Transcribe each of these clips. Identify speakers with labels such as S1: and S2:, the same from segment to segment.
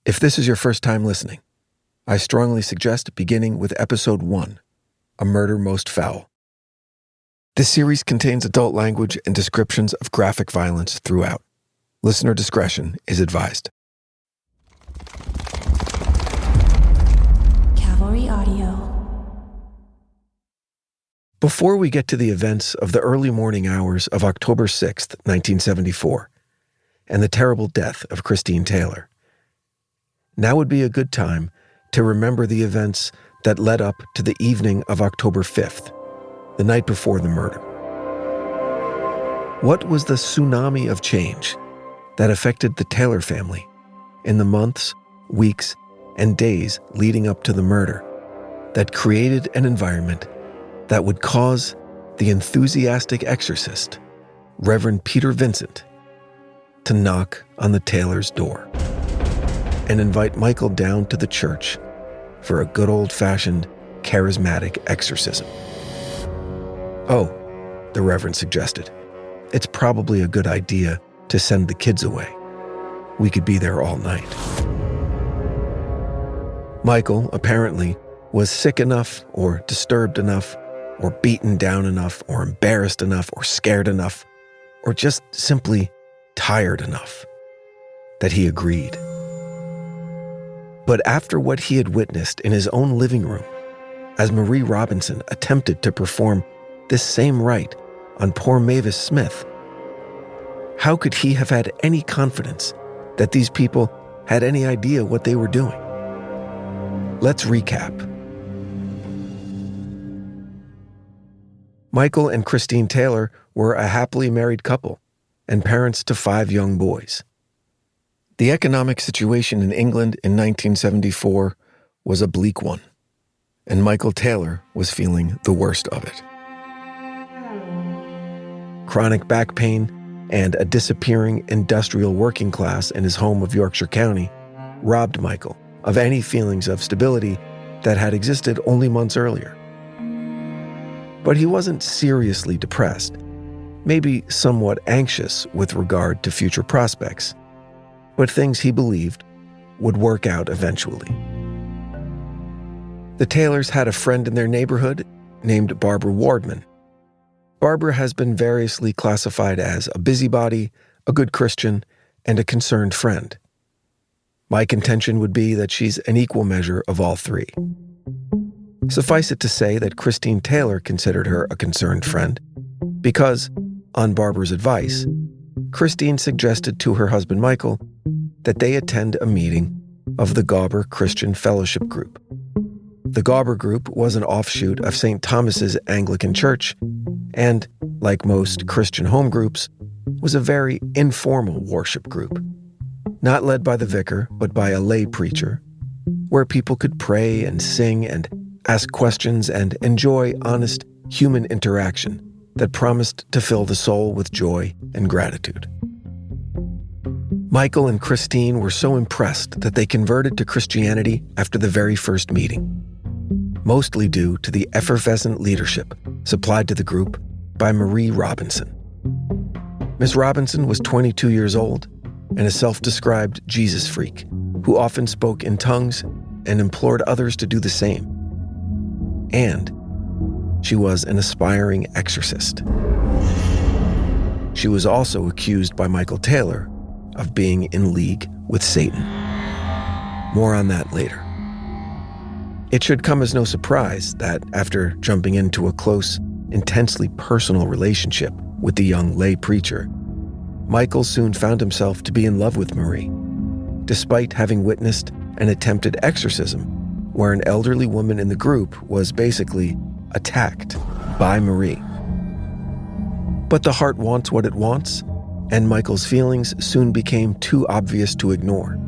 S1: If this is your first time listening, I strongly suggest beginning with Episode 1, A Murder Most Foul. This series contains adult language and descriptions of graphic violence throughout. Listener discretion is advised.
S2: Cavalry Audio.
S1: Before we get to the events of the early morning hours of October 6th, 1974, and the terrible death of Christine Taylor, now would be a good time to remember the events that led up to the evening of October 5th, the night before the murder. What was the tsunami of change that affected the Taylor family in the months, weeks, and days leading up to the murder that created an environment that would cause the enthusiastic exorcist, Reverend Peter Vincent, to knock on the Taylors' door and invite Michael down to the church for a good old-fashioned, charismatic exorcism? Oh, the Reverend suggested, it's probably a good idea to send the kids away. We could be there all night. Michael, apparently, was sick enough or disturbed enough or beaten down enough or embarrassed enough or scared enough or just simply tired enough that he agreed. But after what he had witnessed in his own living room, as Marie Robinson attempted to perform this same rite on poor Mavis Smith, how could he have had any confidence that these people had any idea what they were doing? Let's recap. Michael and Christine Taylor were a happily married couple and parents to 5 young boys. The economic situation in England in 1974 was a bleak one, and Michael Taylor was feeling the worst of it. Chronic back pain and a disappearing industrial working class in his home of Yorkshire County robbed Michael of any feelings of stability that had existed only months earlier. But he wasn't seriously depressed, maybe somewhat anxious with regard to future prospects, but things he believed would work out eventually. The Taylors had a friend in their neighborhood named Barbara Wardman. Barbara has been variously classified as a busybody, a good Christian, and a concerned friend. My contention would be that she's an equal measure of all three. Suffice it to say that Christine Taylor considered her a concerned friend because, on Barbara's advice, Christine suggested to her husband Michael that they attend a meeting of the Gauber Christian Fellowship Group. The Gauber Group was an offshoot of St. Thomas's Anglican Church and, like most Christian home groups, was a very informal worship group, not led by the vicar but by a lay preacher, where people could pray and sing and ask questions and enjoy honest human interaction that promised to fill the soul with joy and gratitude. Michael and Christine were so impressed that they converted to Christianity after the very first meeting, mostly due to the effervescent leadership supplied to the group by Marie Robinson. Miss Robinson was 22 years old and a self-described Jesus freak who often spoke in tongues and implored others to do the same. And she was an aspiring exorcist. She was also accused by Michael Taylor of being in league with Satan. More on that later. It should come as no surprise that after jumping into a close, intensely personal relationship with the young lay preacher, Michael soon found himself to be in love with Marie, despite having witnessed an attempted exorcism where an elderly woman in the group was basically attacked by Marie. But the heart wants what it wants, and Michael's feelings soon became too obvious to ignore.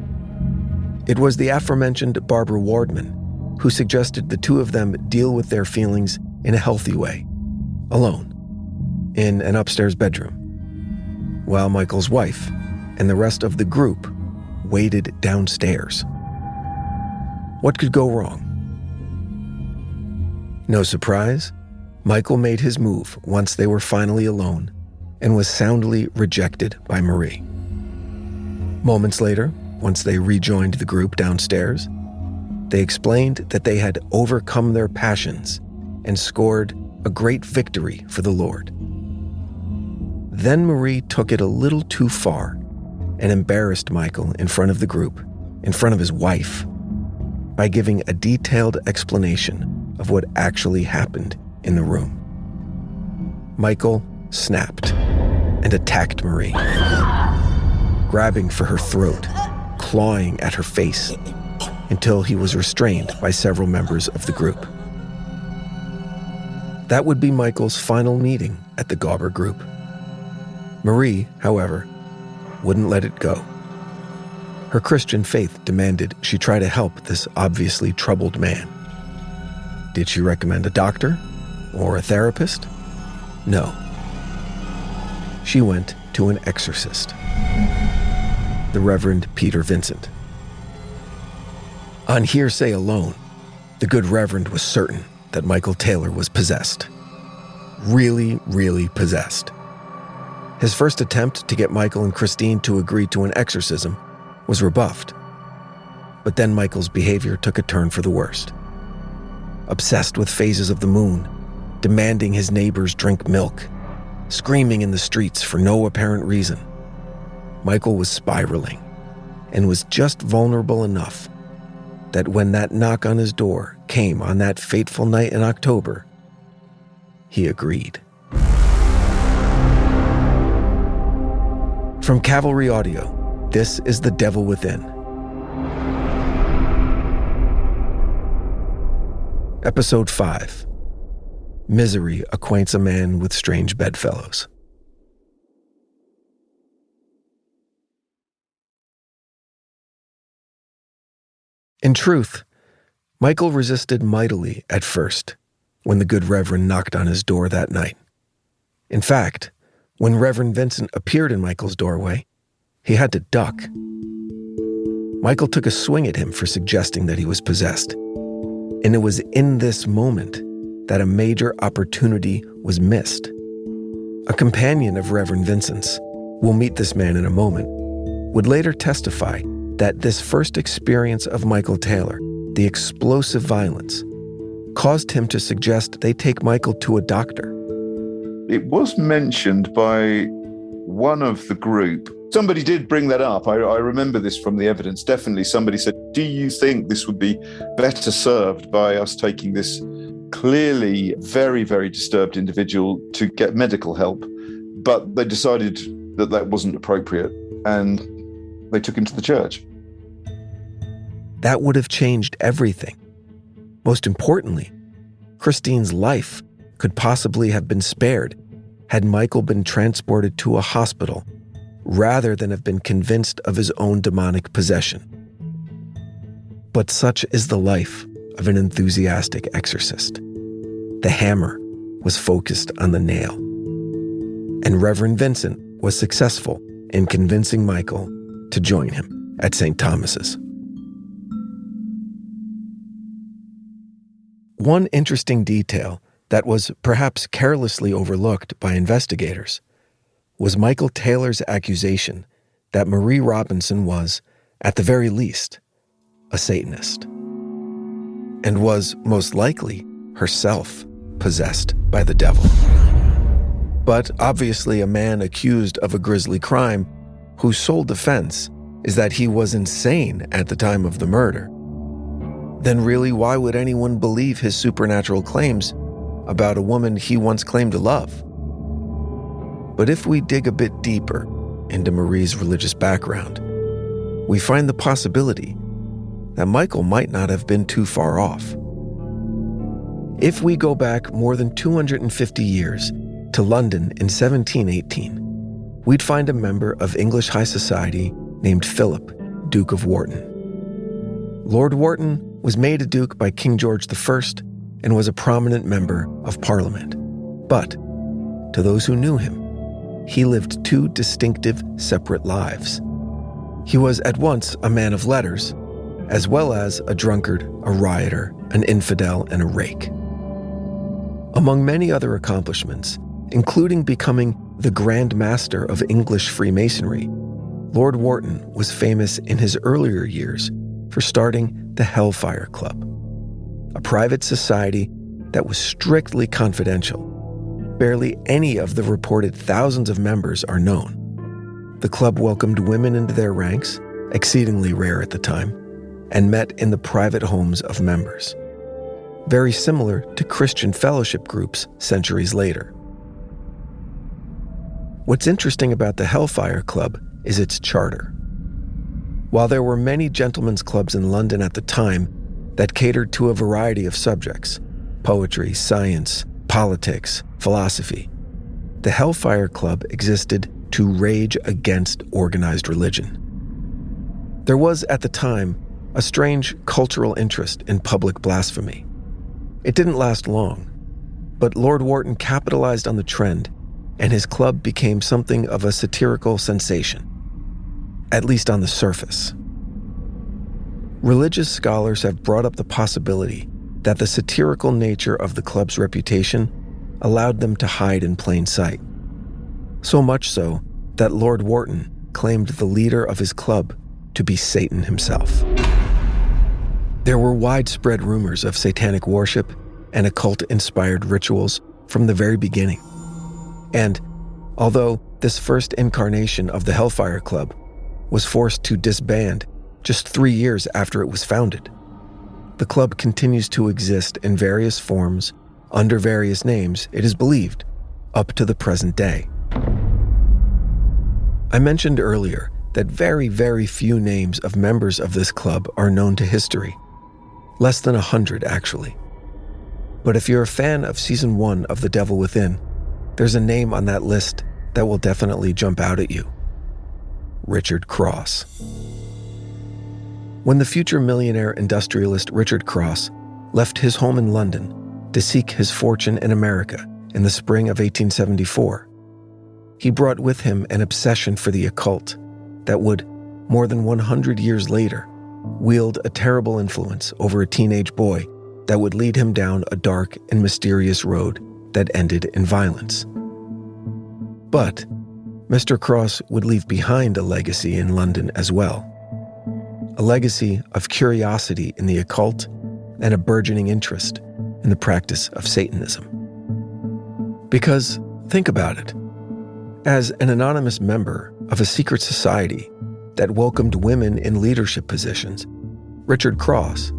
S1: It was the aforementioned Barbara Wardman who suggested the two of them deal with their feelings in a healthy way, alone, in an upstairs bedroom, while Michael's wife and the rest of the group waited downstairs. What could go wrong? No surprise, Michael made his move once they were finally alone and was soundly rejected by Marie. Moments later, once they rejoined the group downstairs. They explained that they had overcome their passions and scored a great victory for the Lord. Then Marie took it a little too far and embarrassed Michael in front of the group, in front of his wife, by giving a detailed explanation of what actually happened in the room. Michael snapped and attacked Marie, grabbing for her throat, clawing at her face, until he was restrained by several members of the group. That would be Michael's final meeting at the Gauber group. Marie, however, wouldn't let it go. Her Christian faith demanded she try to help this obviously troubled man. Did she recommend a doctor or a therapist? No. She went to an exorcist, the Reverend Peter Vincent. On hearsay alone, the good Reverend was certain that Michael Taylor was possessed. Really, really possessed. His first attempt to get Michael and Christine to agree to an exorcism was rebuffed. But then Michael's behavior took a turn for the worst. Obsessed with phases of the moon, demanding his neighbors drink milk, screaming in the streets for no apparent reason. Michael was spiraling and was just vulnerable enough that when that knock on his door came on that fateful night in October, he agreed. From Cavalry Audio, this is The Devil Within. Episode 5. Misery Acquaints a Man with Strange Bedfellows. In truth, Michael resisted mightily at first when the good Reverend knocked on his door that night. In fact, when Reverend Vincent appeared in Michael's doorway, he had to duck. Michael took a swing at him for suggesting that he was possessed. And it was in this moment that a major opportunity was missed. A companion of Reverend Vincent's, we'll meet this man in a moment, would later testify that this first experience of Michael Taylor, the explosive violence, caused him to suggest they take Michael to a doctor.
S2: It was mentioned by one of the group. Somebody did bring that up. I remember this from the evidence. Definitely somebody said, do you think this would be better served by us taking this clearly very, very disturbed individual to get medical help? But they decided that that wasn't appropriate and they took him to the church.
S1: That would have changed everything. Most importantly, Christine's life could possibly have been spared had Michael been transported to a hospital rather than have been convinced of his own demonic possession. But such is the life of an enthusiastic exorcist. The hammer was focused on the nail. And Reverend Vincent was successful in convincing Michael to join him at St. Thomas's. One interesting detail that was perhaps carelessly overlooked by investigators was Michael Taylor's accusation that Marie Robinson was, at the very least, a Satanist, and was most likely herself possessed by the devil. But obviously a man accused of a grisly crime whose sole defense is that he was insane at the time of the murder, then really why would anyone believe his supernatural claims about a woman he once claimed to love? But if we dig a bit deeper into Marie's religious background, we find the possibility that Michael might not have been too far off. If we go back more than 250 years to London in 1718, we'd find a member of English high society named Philip, Duke of Wharton. Lord Wharton was made a duke by King George I and was a prominent member of Parliament. But to those who knew him, he lived two distinctive, separate lives. He was at once a man of letters, as well as a drunkard, a rioter, an infidel, and a rake. Among many other accomplishments, including becoming the Grand Master of English Freemasonry, Lord Wharton was famous in his earlier years for starting the Hellfire Club, a private society that was strictly confidential. Barely any of the reported thousands of members are known. The club welcomed women into their ranks, exceedingly rare at the time, and met in the private homes of members. Very similar to Christian fellowship groups centuries later. What's interesting about the Hellfire Club is its charter. While there were many gentlemen's clubs in London at the time that catered to a variety of subjects, poetry, science, politics, philosophy, the Hellfire Club existed to rage against organized religion. There was, at the time, a strange cultural interest in public blasphemy. It didn't last long, but Lord Wharton capitalized on the trend, and his club became something of a satirical sensation, at least on the surface. Religious scholars have brought up the possibility that the satirical nature of the club's reputation allowed them to hide in plain sight. So much so that Lord Wharton claimed the leader of his club to be Satan himself. There were widespread rumors of satanic worship and occult-inspired rituals from the very beginning. And although this first incarnation of the Hellfire Club was forced to disband just 3 years after it was founded, the club continues to exist in various forms, under various names, it is believed, up to the present day. I mentioned earlier that very, very few names of members of this club are known to history. Less than 100, actually. But if you're a fan of Season 1 of The Devil Within, there's a name on that list that will definitely jump out at you. Richard Cross. When the future millionaire industrialist Richard Cross left his home in London to seek his fortune in America in the spring of 1874, he brought with him an obsession for the occult that would, more than 100 years later, wield a terrible influence over a teenage boy that would lead him down a dark and mysterious road that ended in violence. But Mr. Cross would leave behind a legacy in London as well. A legacy of curiosity in the occult and a burgeoning interest in the practice of Satanism. Because, think about it, as an anonymous member of a secret society that welcomed women in leadership positions, Richard Cross,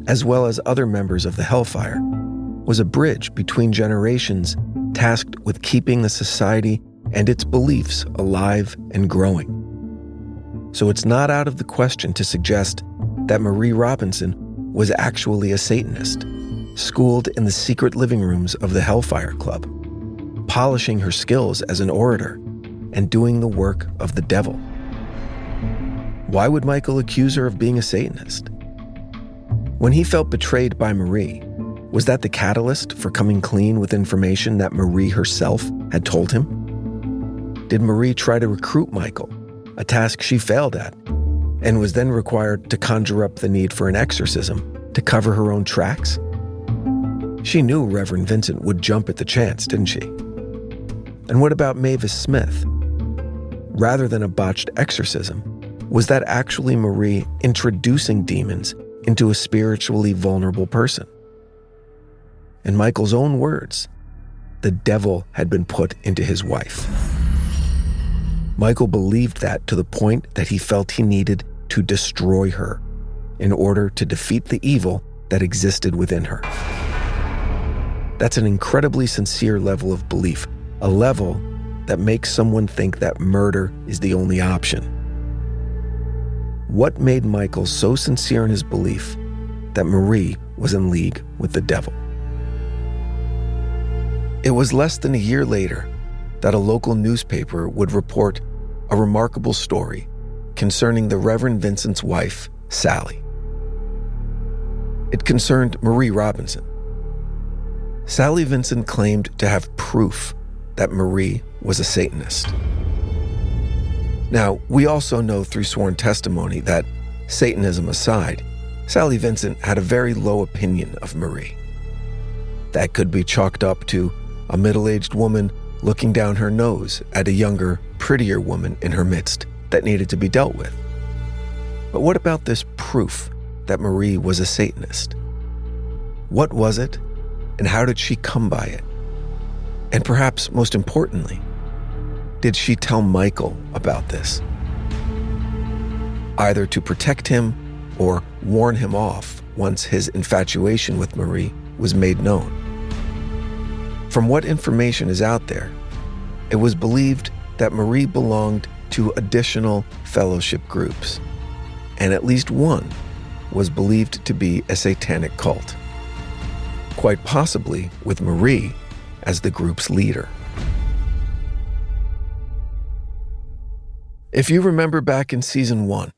S1: as well as other members of the Hellfire, was a bridge between generations tasked with keeping the society and its beliefs alive and growing. So it's not out of the question to suggest that Marie Robinson was actually a Satanist, schooled in the secret living rooms of the Hellfire Club, polishing her skills as an orator and doing the work of the devil. Why would Michael accuse her of being a Satanist? When he felt betrayed by Marie, was that the catalyst for coming clean with information that Marie herself had told him? Did Marie try to recruit Michael, a task she failed at, and was then required to conjure up the need for an exorcism to cover her own tracks? She knew Reverend Vincent would jump at the chance, didn't she? And what about Mavis Smith? Rather than a botched exorcism, was that actually Marie introducing demons into a spiritually vulnerable person? In Michael's own words, the devil had been put into his wife. Michael believed that to the point that he felt he needed to destroy her in order to defeat the evil that existed within her. That's an incredibly sincere level of belief, a level that makes someone think that murder is the only option. What made Michael so sincere in his belief that Marie was in league with the devil? It was less than a year later that a local newspaper would report a remarkable story concerning the Reverend Vincent's wife, Sally. It concerned Marie Robinson. Sally Vincent claimed to have proof that Marie was a Satanist. Now, we also know through sworn testimony that, Satanism aside, Sally Vincent had a very low opinion of Marie. That could be chalked up to a middle-aged woman looking down her nose at a younger, prettier woman in her midst that needed to be dealt with. But what about this proof that Marie was a Satanist? What was it, and how did she come by it? And perhaps most importantly, did she tell Michael about this? Either to protect him or warn him off once his infatuation with Marie was made known. From what information is out there, it was believed that Marie belonged to additional fellowship groups, and at least one was believed to be a satanic cult, quite possibly with Marie as the group's leader. If you remember back in season 1,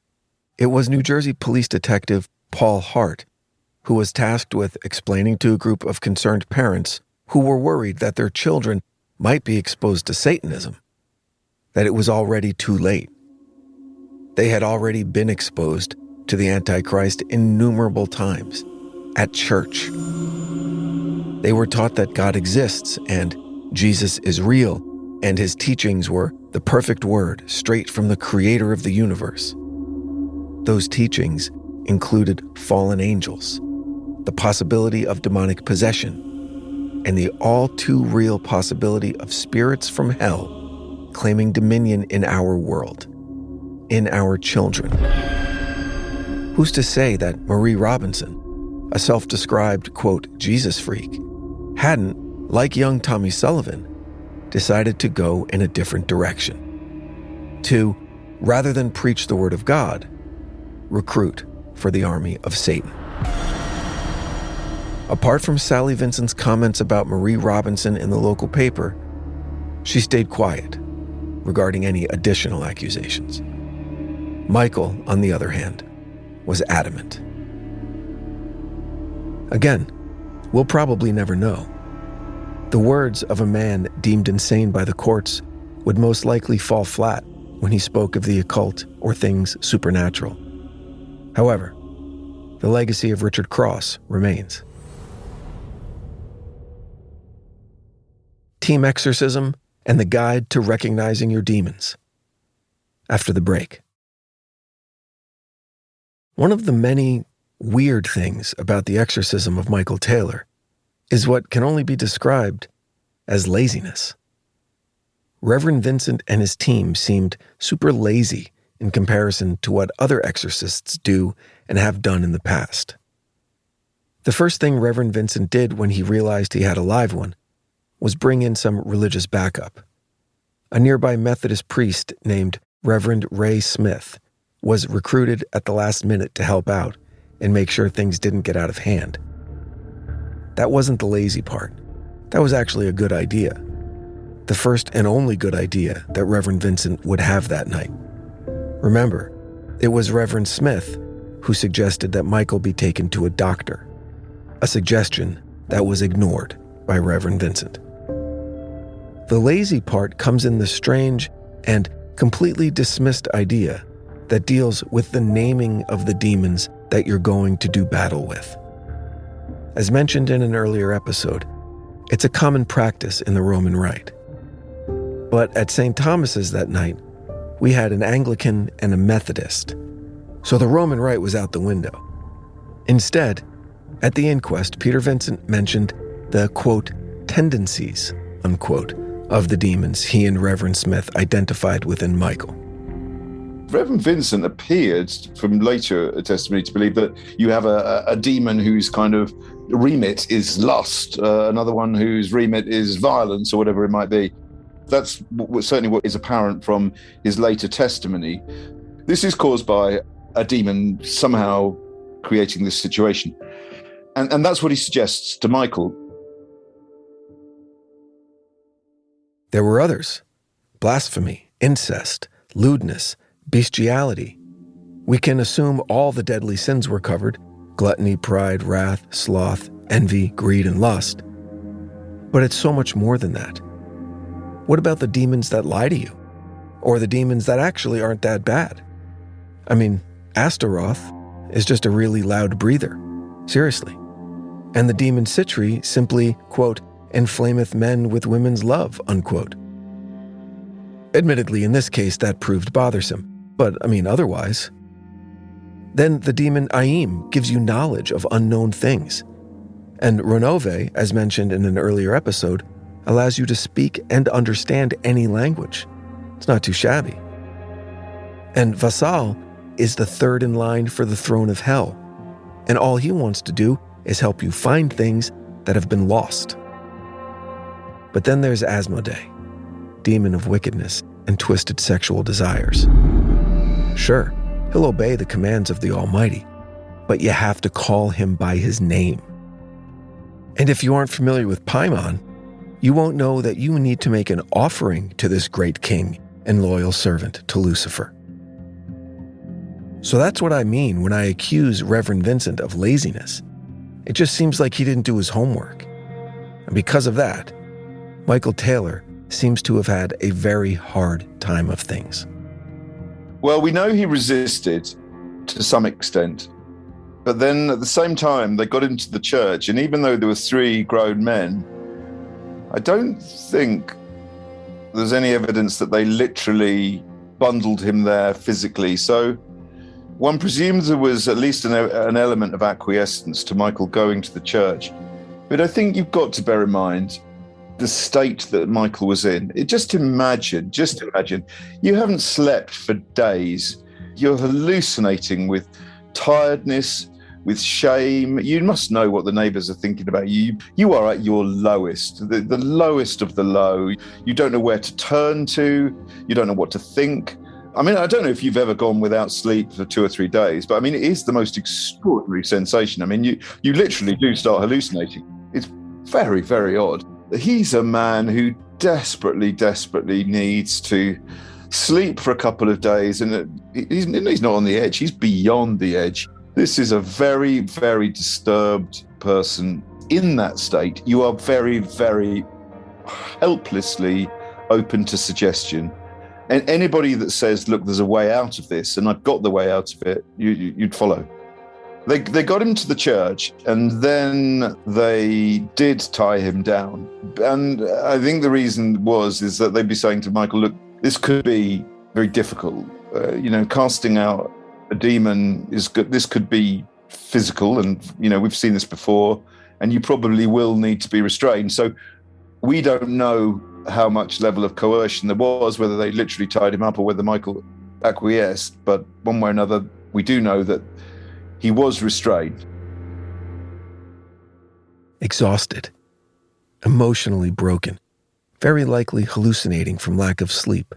S1: it was New Jersey police detective Paul Hart who was tasked with explaining to a group of concerned parents who were worried that their children might be exposed to Satanism, that it was already too late. They had already been exposed to the Antichrist innumerable times at church. They were taught that God exists and Jesus is real, and his teachings were the perfect word straight from the creator of the universe. Those teachings included fallen angels, the possibility of demonic possession, and the all too real possibility of spirits from hell claiming dominion in our world, in our children. Who's to say that Marie Robinson, a self-described, quote, Jesus freak, hadn't, like young Tommy Sullivan, decided to go in a different direction? To, rather than preach the word of God, recruit for the army of Satan. Apart from Sally Vincent's comments about Marie Robinson in the local paper, she stayed quiet regarding any additional accusations. Michael, on the other hand, was adamant. Again, we'll probably never know. The words of a man deemed insane by the courts would most likely fall flat when he spoke of the occult or things supernatural. However, the legacy of Richard Cross remains. Team Exorcism and the Guide to Recognizing Your Demons. After the break. One of the many weird things about the exorcism of Michael Taylor is what can only be described as laziness. Reverend Vincent and his team seemed super lazy in comparison to what other exorcists do and have done in the past. The first thing Reverend Vincent did when he realized he had a live one was bring in some religious backup. A nearby Methodist priest named Reverend Ray Smith was recruited at the last minute to help out and make sure things didn't get out of hand. That wasn't the lazy part. That was actually a good idea. The first and only good idea that Reverend Vincent would have that night. Remember, it was Reverend Smith who suggested that Michael be taken to a doctor, a suggestion that was ignored by Reverend Vincent. The lazy part comes in the strange and completely dismissed idea that deals with the naming of the demons that you're going to do battle with. As mentioned in an earlier episode, it's a common practice in the Roman Rite. But at St. Thomas's that night, we had an Anglican and a Methodist, so the Roman Rite was out the window. Instead, at the inquest, Peter Vincent mentioned the, quote, tendencies, unquote, of the demons he and Reverend Smith identified within Michael.
S2: Reverend Vincent appeared from later testimony to believe that you have a demon whose kind of remit is lust, another one whose remit is violence or whatever it might be. That's certainly what is apparent from his later testimony. This is caused by a demon somehow creating this situation. And that's what he suggests to Michael.
S1: There were others. Blasphemy, incest, lewdness, bestiality. We can assume all the deadly sins were covered: gluttony, pride, wrath, sloth, envy, greed, and lust. But it's so much more than that. What about the demons that lie to you? Or the demons that actually aren't that bad? I mean, Astaroth is just a really loud breather. Seriously. And the demon Citri simply, quote, inflameth men with women's love, unquote. Admittedly, in this case, that proved bothersome, But, otherwise. Then the demon Aim gives you knowledge of unknown things. And Renove, as mentioned in an earlier episode, allows you to speak and understand any language. It's not too shabby. And Vassal is the third in line for the throne of hell. And all he wants to do is help you find things that have been lost. But then there's Asmodee, demon of wickedness and twisted sexual desires. Sure, he'll obey the commands of the Almighty, but you have to call him by his name. And if you aren't familiar with Paimon, you won't know that you need to make an offering to this great king and loyal servant to Lucifer. So that's what I mean when I accuse Reverend Vincent of laziness. It just seems like he didn't do his homework. And because of that, Michael Taylor seems to have had a very hard time of things.
S2: Well, we know he resisted to some extent, but then at the same time, they got into the church, and even though there were 3 grown men, I don't think there's any evidence that they literally bundled him there physically. So one presumes there was at least an element of acquiescence to Michael going to the church. But I think you've got to bear in mind the state that Michael was in. Just imagine, you haven't slept for days. You're hallucinating with tiredness, with shame. You must know what the neighbours are thinking about you. You are at your lowest, the lowest of the low. You don't know where to turn to. You don't know what to think. I don't know if you've ever gone without sleep for 2 or 3 days, but it is the most extraordinary sensation. You literally do start hallucinating. It's very, very odd. He's a man who desperately, desperately needs to sleep for a couple of days, and he's not on the edge. He's beyond the edge. This is a very, very disturbed person. In that state, you are very, very helplessly open to suggestion. And anybody that says, look, there's a way out of this, and I've got the way out of it, you'd follow. They got him to the church, and then they did tie him down. And I think the reason is that they'd be saying to Michael, look, this could be very difficult. Casting out a demon is good. This could be physical, and, we've seen this before, and you probably will need to be restrained. So we don't know how much level of coercion there was, whether they literally tied him up or whether Michael acquiesced. But one way or another, we do know that he was restrained.
S1: Exhausted, emotionally broken, very likely hallucinating from lack of sleep,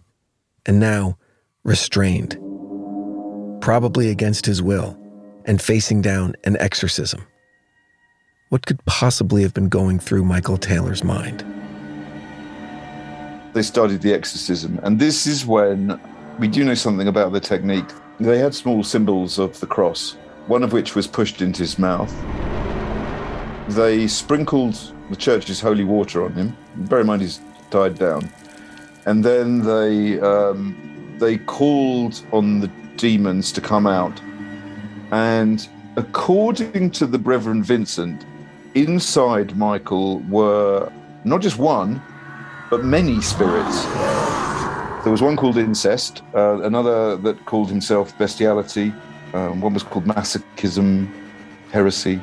S1: and now restrained, probably against his will, and facing down an exorcism. What could possibly have been going through Michael Taylor's mind?
S2: They started the exorcism, and this is when we do know something about the technique. They had small symbols of the cross, one of which was pushed into his mouth. They sprinkled the church's holy water on him. Bear in mind, he's tied down. And then they called on the demons to come out. And according to the Reverend Vincent, inside Michael were not just one, but many spirits. There was one called incest, another that called himself bestiality, one was called masochism, heresy,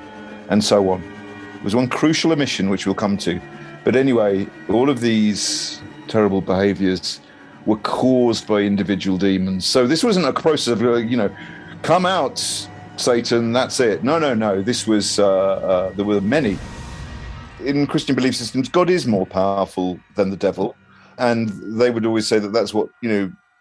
S2: and so on. There was one crucial omission, which we'll come to. But anyway, all of these terrible behaviors were caused by individual demons. So this wasn't a process of, come out, Satan, that's it. No. This was, there were many. In Christian belief systems, God is more powerful than the devil. And they would always say that that's what,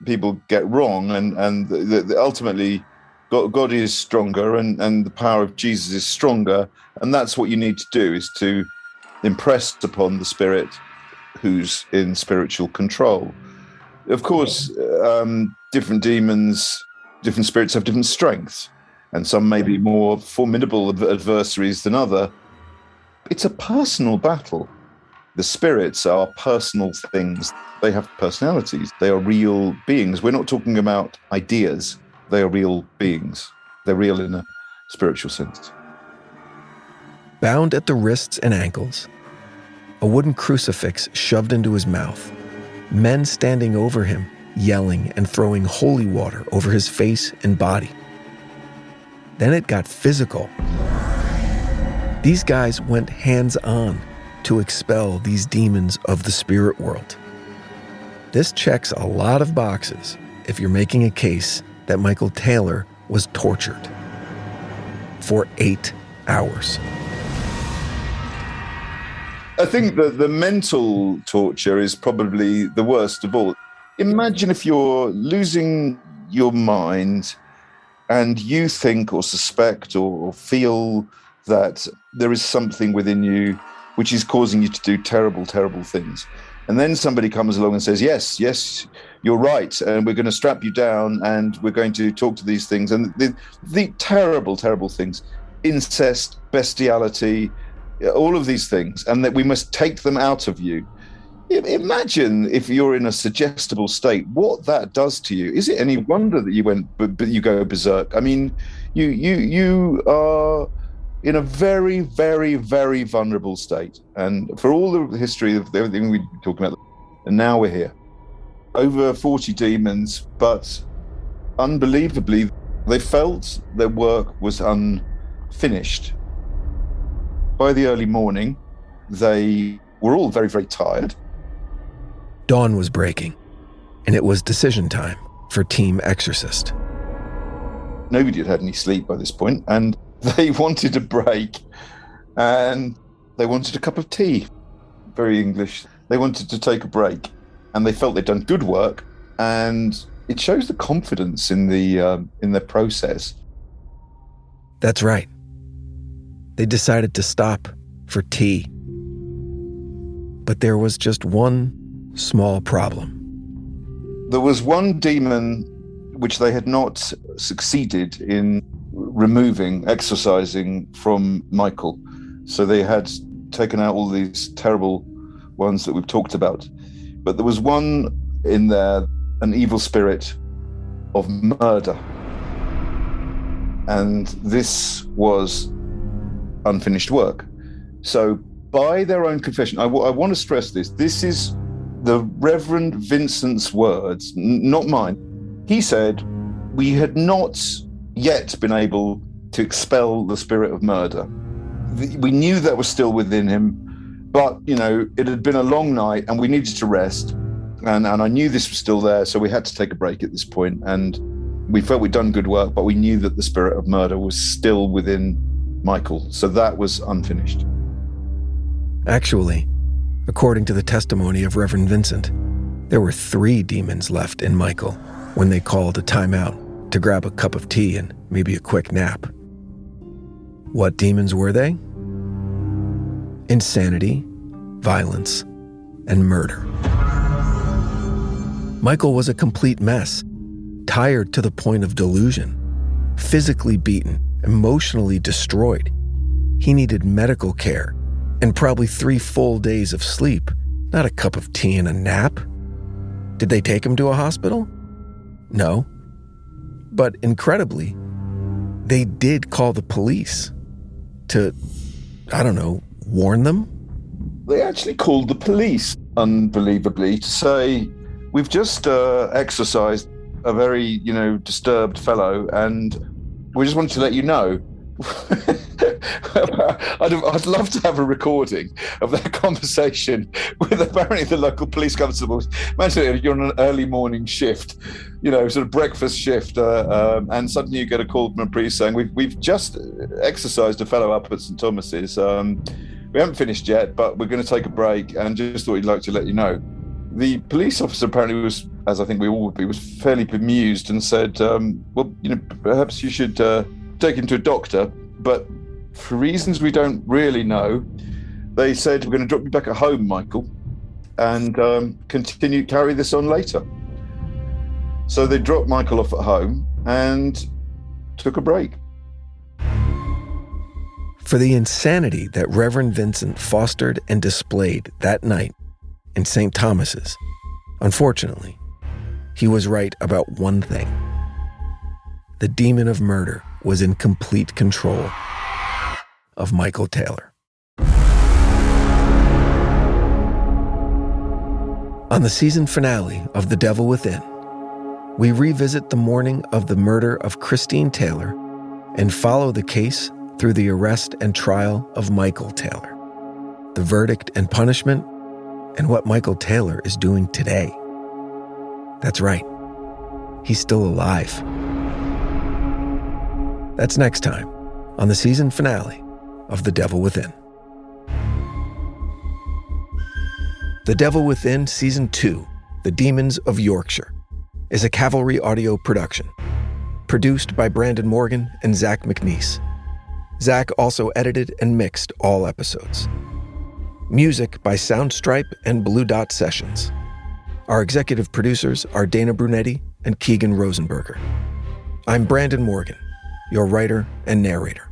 S2: people get wrong. And ultimately, God is stronger, and the power of Jesus is stronger. And that's what you need to do, is to impress upon the spirit who's in spiritual control. Of course, different demons, different spirits have different strengths, and some may be more formidable adversaries than other. It's a personal battle. The spirits are personal things. They have personalities. They are real beings. We're not talking about ideas. They are real beings. They're real in a spiritual sense.
S1: Bound at the wrists and ankles, a wooden crucifix shoved into his mouth, men standing over him yelling and throwing holy water over his face and body. Then it got physical. These guys went hands-on to expel these demons of the spirit world. This checks a lot of boxes if you're making a case that Michael Taylor was tortured for 8 hours.
S2: I think that the mental torture is probably the worst of all. Imagine if you're losing your mind and you think or suspect or feel that there is something within you which is causing you to do terrible, terrible things. And then somebody comes along and says, yes, you're right, and we're going to strap you down and we're going to talk to these things. And the terrible, terrible things, incest, bestiality, all of these things, and that we must take them out of you. Imagine if you're in a suggestible state, what that does to you. Is it any wonder that you go berserk? I mean, you are in a very, very, very vulnerable state. And for all the history of everything we've been talking about, and now we're here. Over 40 demons, but unbelievably, they felt their work was unfinished. By the early morning, they were all very, very tired.
S1: Dawn was breaking, and it was decision time for Team Exorcist.
S2: Nobody had had any sleep by this point, and they wanted a break, and they wanted a cup of tea. Very English. They wanted to take a break, and they felt they'd done good work, and it shows the confidence in their process.
S1: That's right. They decided to stop for tea. But there was just one small problem.
S2: There was one demon which they had not succeeded in removing, exorcising from Michael. So they had taken out all these terrible ones that we've talked about. But there was one in there, an evil spirit of murder. And this was unfinished work. So by their own confession, I want to stress this. This is the Reverend Vincent's words, not mine. He said, we had not yet been able to expel the spirit of murder. We knew that was still within him, but, it had been a long night and we needed to rest. And I knew this was still there, so we had to take a break at this point. And we felt we'd done good work, but we knew that the spirit of murder was still within Michael. So that was unfinished.
S1: Actually, according to the testimony of Reverend Vincent, there were 3 demons left in Michael when they called a timeout to grab a cup of tea and maybe a quick nap. What demons were they? Insanity, violence, and murder. Michael was a complete mess, tired to the point of delusion, physically beaten, emotionally destroyed. He needed medical care and probably 3 full days of sleep, not a cup of tea and a nap. Did they take him to a hospital? No. But incredibly, they did call the police to, warn them?
S2: They actually called the police, unbelievably, to say, we've just exorcised a very, disturbed fellow, and we just wanted to let you know. I'd love to have a recording of that conversation with apparently the local police constable. Imagine you're on an early morning shift, sort of breakfast shift, and suddenly you get a call from a priest saying, we've just exorcised a fellow up at St. Thomas's. We haven't finished yet, but we're going to take a break and just thought we'd like to let you know. The police officer apparently was, as I think we all would be, was fairly bemused and said, perhaps you should take him to a doctor, but for reasons we don't really know, they said, we're going to drop you back at home, Michael, and carry this on later. So they dropped Michael off at home and took a break.
S1: For the insanity that Reverend Vincent fostered and displayed that night in St. Thomas's, unfortunately, he was right about one thing. The demon of murder was in complete control of Michael Taylor. On the season finale of The Devil Within, we revisit the morning of the murder of Christine Taylor and follow the case through the arrest and trial of Michael Taylor, the verdict and punishment, and what Michael Taylor is doing today. That's right. He's still alive. That's next time on the season finale of The Devil Within. The Devil Within Season 2, The Demons of Yorkshire, is a Cavalry Audio production, produced by Branden Morgan and Zach McNees. Zach also edited and mixed all episodes. Music by Soundstripe and Blue Dot Sessions. Our executive producers are Dana Brunetti and Keegan Rosenberger. I'm Branden Morgan, your writer and narrator.